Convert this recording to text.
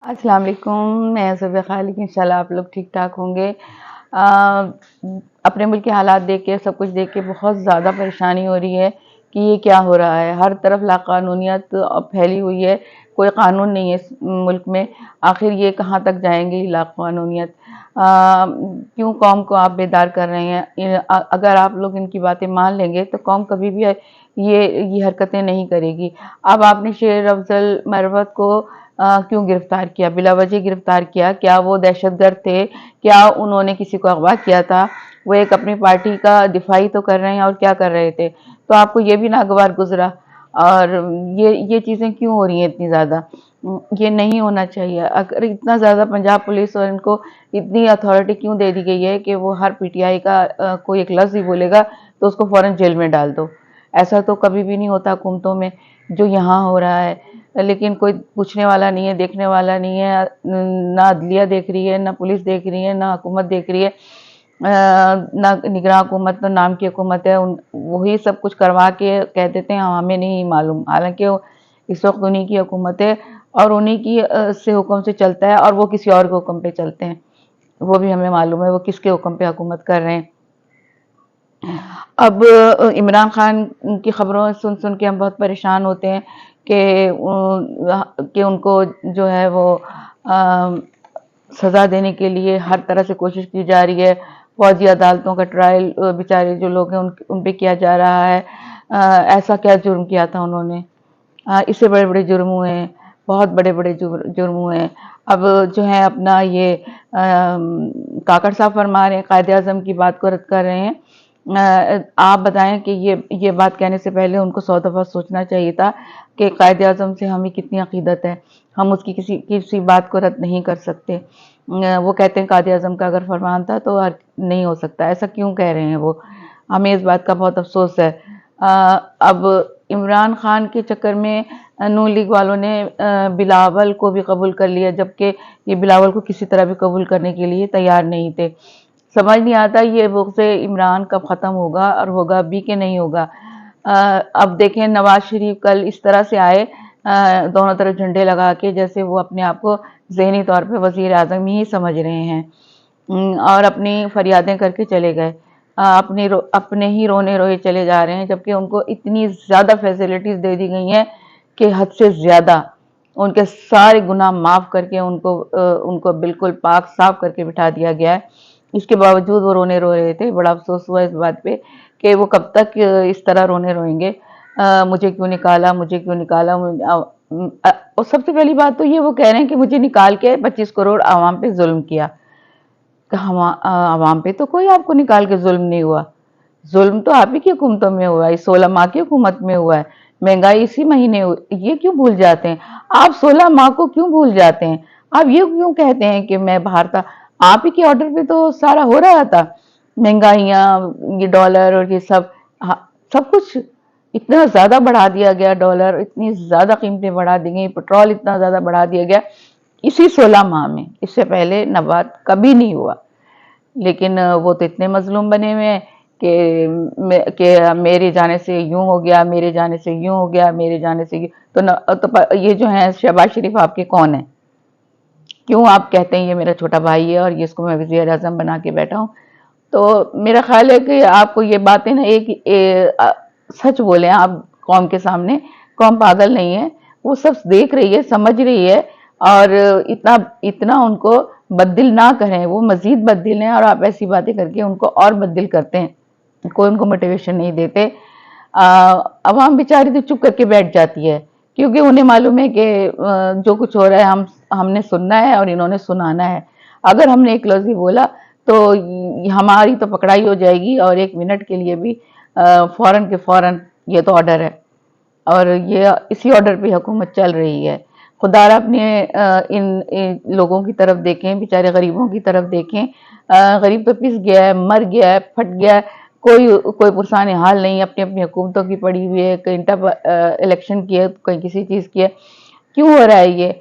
السلام علیکم، میں صبح خالق انشاءاللہ آپ لوگ ٹھیک ٹھاک ہوں گے۔ آ، اپنے ملک کے حالات دیکھ کے سب کچھ دیکھ کے بہت زیادہ پریشانی ہو رہی ہے کہ یہ کیا ہو رہا ہے۔ ہر طرف لاقانونیت پھیلی ہوئی ہے، کوئی قانون نہیں ہے اس ملک میں۔ آخر یہ کہاں تک جائیں گے لاقانونیت؟ کیوں قوم کو آپ بیدار کر رہے ہیں؟ اگر آپ لوگ ان کی باتیں مان لیں گے تو قوم کبھی بھی یہ حرکتیں نہیں کرے گی۔ اب آپ نے شیر افضل مروت کو کیوں گرفتار کیا؟ بلا وجہ گرفتار کیا؟ کیا وہ دہشت گرد تھے؟ کیا انہوں نے کسی کو اغوا کیا تھا؟ وہ ایک اپنی پارٹی کا دفاعی تو کر رہے ہیں اور کیا کر رہے تھے؟ تو آپ کو یہ بھی ناگوار گزرا؟ اور یہ چیزیں کیوں ہو رہی ہیں اتنی زیادہ؟ یہ نہیں ہونا چاہیے۔ اگر اتنا زیادہ پنجاب پولیس اور ان کو اتنی اتھارٹی کیوں دے دی گئی ہے کہ وہ ہر پی ٹی آئی کا کوئی ایک لفظ ہی بولے گا تو اس کو فوراً جیل میں ڈال دو؟ ایسا تو کبھی بھی نہیں ہوتا حکومتوں میں جو یہاں ہو رہا ہے۔ لیکن کوئی پوچھنے والا نہیں ہے، دیکھنے والا نہیں ہے، نہ عدلیہ دیکھ رہی ہے، نہ پولیس دیکھ رہی ہے، نہ حکومت دیکھ رہی ہے، نہ نگراں حکومت، نہ نام کی حکومت ہے۔ وہی سب کچھ کروا کے کہہ دیتے ہیں ہمیں نہیں معلوم، حالانکہ اس وقت انہی کی حکومت ہے اور انہی کی سے حکم سے چلتا ہے، اور وہ کسی اور کے حکم پہ چلتے ہیں۔ وہ بھی ہمیں معلوم ہے وہ کس کے حکم پہ حکومت کر رہے ہیں۔ اب عمران خان کی خبروں سن سن کے ہم بہت پریشان ہوتے ہیں کہ ان کو جو ہے وہ سزا دینے کے لیے ہر طرح سے کوشش کی جا رہی ہے۔ فوجی عدالتوں کا ٹرائل بیچارے جو لوگ ہیں ان پہ کیا جا رہا ہے۔ ایسا کیا جرم کیا تھا انہوں نے؟ اس سے بڑے بڑے جرم ہوئے ہیں، بہت بڑے بڑے جرم ہوئے ہیں۔ اب جو ہے اپنا یہ کاکڑ صاحب فرما رہے ہیں، قائد اعظم کی بات کو رد کر رہے ہیں۔ آپ بتائیں کہ یہ بات کہنے سے پہلے ان کو 100 دفعہ سوچنا چاہیے تھا کہ قائد اعظم سے ہمیں کتنی عقیدت ہے، ہم اس کی کسی بات کو رد نہیں کر سکتے۔ وہ کہتے ہیں قائد اعظم کا اگر فرمان تھا تو نہیں ہو سکتا۔ ایسا کیوں کہہ رہے ہیں وہ؟ ہمیں اس بات کا بہت افسوس ہے۔ اب عمران خان کے چکر میں نون لیگ والوں نے بلاول کو بھی قبول کر لیا، جبکہ یہ بلاول کو کسی طرح بھی قبول کرنے کے لیے تیار نہیں تھے۔ سمجھ نہیں آتا یہ بغض عمران کب ختم ہوگا، اور ہوگا بھی کہ نہیں ہوگا۔ اب دیکھیں نواز شریف کل اس طرح سے آئے دونوں طرف جھنڈے لگا کے، جیسے وہ اپنے آپ کو ذہنی طور پہ وزیر اعظم ہی سمجھ رہے ہیں، اور اپنی فریادیں کر کے چلے گئے، اپنے ہی رونے روئے چلے جا رہے ہیں، جبکہ ان کو اتنی زیادہ فیسلٹیز دے دی گئی ہیں کہ حد سے زیادہ۔ ان کے سارے گناہ معاف کر کے ان کو بالکل پاک صاف کر کے بٹھا دیا گیا ہے۔ اس کے باوجود وہ رونے رو رہے تھے۔ بڑا افسوس ہوا اس بات پہ کہ وہ کب تک اس طرح رونے روئیں گے، مجھے کیوں نکالا، مجھے کیوں نکالا۔ اور سب سے پہلی بات تو یہ وہ کہہ رہے ہیں کہ مجھے نکال کے 25 کروڑ عوام پہ ظلم کیا۔ عوام پہ تو کوئی آپ کو نکال کے ظلم نہیں ہوا، ظلم تو آپ ہی کی حکومتوں میں ہوا ہے، 16 ماہ کی حکومت میں ہوا ہے۔ مہنگائی اسی مہینے یہ کیوں بھول جاتے ہیں آپ؟ 16 ماہ کو کیوں بھول جاتے ہیں آپ؟ یہ کیوں کہتے ہیں کہ میں باہر تھا؟ آپ ہی کے آرڈر پہ تو سارا ہو رہا تھا، مہنگائیاں، یہ ڈالر اور یہ سب کچھ اتنا زیادہ بڑھا دیا گیا، ڈالر اتنی زیادہ قیمتیں بڑھا دی گئی، پیٹرول اتنا زیادہ بڑھا دیا گیا اسی 16 ماہ میں۔ اس سے پہلے نبات کبھی نہیں ہوا۔ لیکن وہ تو اتنے مظلوم بنے ہوئے ہیں کہ میرے جانے سے یوں ہو گیا، میرے جانے سے یوں ہو گیا، میرے جانے سے تو یہ جو ہیں شہباز شریف آپ کے کون ہیں؟ کیوں آپ کہتے ہیں یہ میرا چھوٹا بھائی ہے اور اس کو میں وزیر اعظم بنا کے بیٹھا ہوں؟ تو میرا خیال ہے کہ آپ کو یہ باتیں نا سچ بولیں آپ قوم کے سامنے۔ قوم پاگل نہیں ہے، وہ سب دیکھ رہی ہے، سمجھ رہی ہے، اور اتنا ان کو بددل نہ کریں، وہ مزید بددل ہیں، اور آپ ایسی باتیں کر کے ان کو اور بددل کرتے ہیں، کوئی ان کو موٹیویشن نہیں دیتے۔ عوام بیچاری تو چپ کر کے بیٹھ جاتی ہے، کیونکہ انہیں معلوم ہے کہ جو کچھ ہو رہا ہے ہم نے سننا ہے اور انہوں نے سنانا ہے۔ اگر ہم نے ایک لفظ بھی بولا تو ہماری تو پکڑائی ہو جائے گی، اور 1 منٹ کے لیے بھی فوراً کے فوراً یہ تو آرڈر ہے، اور یہ اسی آرڈر پہ حکومت چل رہی ہے۔ خدا را اپنے ان لوگوں کی طرف دیکھیں، بیچارے غریبوں کی طرف دیکھیں۔ غریب تو پس گیا ہے، مر گیا ہے، پھٹ گیا ہے، کوئی پرسان حال نہیں، اپنی اپنی حکومتوں کی پڑی ہوئی ہے، کہیں الیکشن کی ہے، کہیں کسی چیز کی ہے۔ کیوں ہو رہا ہے یہ؟